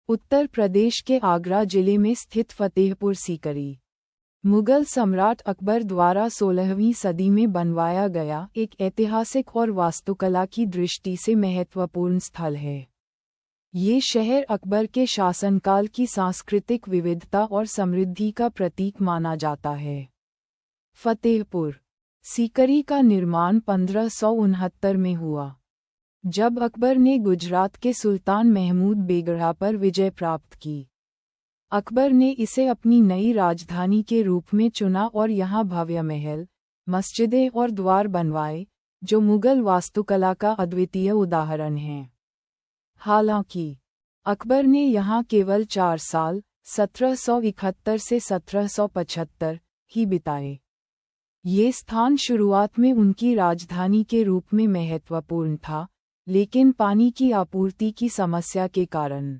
उत्तर प्रदेश के आगरा जिले में स्थित फतेहपुर सीकरी मुगल सम्राट अकबर द्वारा 16वीं सदी में बनवाया गया एक ऐतिहासिक और वास्तुकला की दृष्टि से महत्वपूर्ण स्थल है। ये शहर अकबर के शासनकाल की सांस्कृतिक विविधता और समृद्धि का प्रतीक माना जाता है। फतेहपुर सीकरी का निर्माण 1569 में हुआ, जब अकबर ने गुजरात के सुल्तान महमूद बेगढ़ा पर विजय प्राप्त की। अकबर ने इसे अपनी नई राजधानी के रूप में चुना और यहाँ भव्य महल, मस्जिदें और द्वार बनवाए, जो मुगल वास्तुकला का अद्वितीय उदाहरण हैं। हालांकि अकबर ने यहाँ केवल 4 साल 1771 से 1775 ही बिताए। ये स्थान शुरुआत में उनकी राजधानी के रूप में महत्वपूर्ण था, लेकिन पानी की आपूर्ति की समस्या के कारण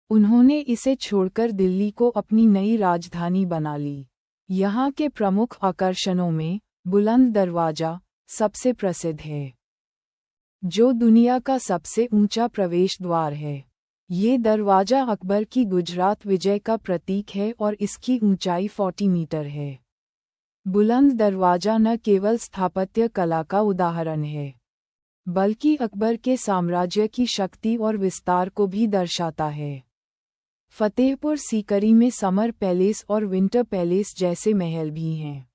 उन्होंने इसे छोड़कर दिल्ली को अपनी नई राजधानी बना ली। यहाँ के प्रमुख आकर्षणों में बुलंद दरवाजा सबसे प्रसिद्ध है, जो दुनिया का सबसे ऊंचा प्रवेश द्वार है। ये दरवाजा अकबर की गुजरात विजय का प्रतीक है और इसकी ऊंचाई 40 मीटर है। बुलंद दरवाजा न केवल स्थापत्य कला का उदाहरण है, बल्कि अकबर के साम्राज्य की शक्ति और विस्तार को भी दर्शाता है। फतेहपुर सीकरी में समर पैलेस और विंटर पैलेस जैसे महल भी हैं,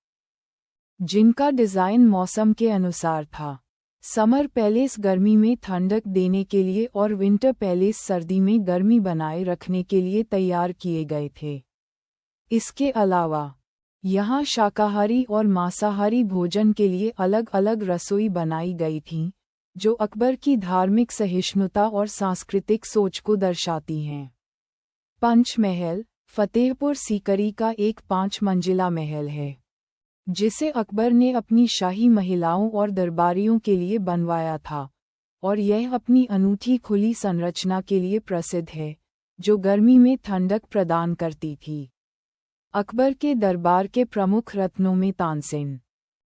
जिनका डिज़ाइन मौसम के अनुसार था। समर पैलेस गर्मी में ठंडक देने के लिए और विंटर पैलेस सर्दी में गर्मी बनाए रखने के लिए तैयार किए गए थे। इसके अलावा यहाँ शाकाहारी और मांसाहारी भोजन के लिए अलग अलग रसोई बनाई गई थीं, जो अकबर की धार्मिक सहिष्णुता और सांस्कृतिक सोच को दर्शाती हैं। पंचमहल फतेहपुर सीकरी का एक 5 मंजिला महल है, जिसे अकबर ने अपनी शाही महिलाओं और दरबारियों के लिए बनवाया था, और यह अपनी अनूठी खुली संरचना के लिए प्रसिद्ध है, जो गर्मी में ठंडक प्रदान करती थी। अकबर के दरबार के प्रमुख रत्नों में तानसेन,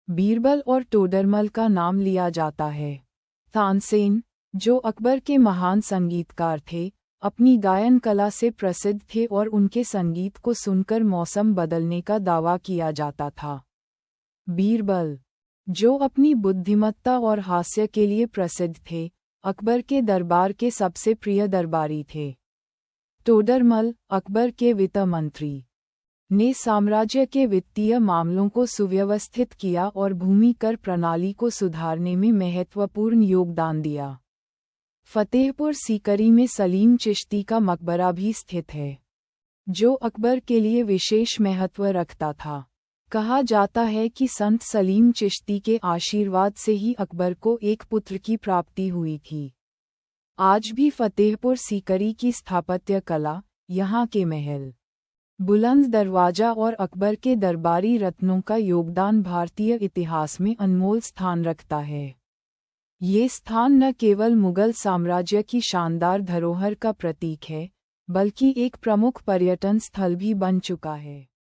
बीरबल और टोडरमल का नाम लिया जाता है। तानसेन, जो अकबर के महान संगीतकार थे, अपनी गायन कला से प्रसिद्ध थे और उनके संगीत को सुनकर मौसम बदलने का दावा किया जाता था। बीरबल, जो अपनी बुद्धिमत्ता और हास्य के लिए प्रसिद्ध थे, अकबर के दरबार के सबसे प्रिय दरबारी थे। टोडरमल, अकबर के वित्त मंत्री, ने साम्राज्य के वित्तीय मामलों को सुव्यवस्थित किया और भूमि कर प्रणाली को सुधारने में महत्वपूर्ण योगदान दिया। फतेहपुर सीकरी में सलीम चिश्ती का मकबरा भी स्थित है, जो अकबर के लिए विशेष महत्व रखता था। कहा जाता है कि संत सलीम चिश्ती के आशीर्वाद से ही अकबर को एक पुत्र की प्राप्ति हुई थी। आज भी फतेहपुर सीकरी की स्थापत्य कला, यहाँ के महल, बुलंद दरवाजा और अकबर के दरबारी रत्नों का योगदान भारतीय इतिहास में अनमोल स्थान रखता है। ये स्थान न केवल मुगल साम्राज्य की शानदार धरोहर का प्रतीक है, बल्कि एक प्रमुख पर्यटन स्थल भी बन चुका है।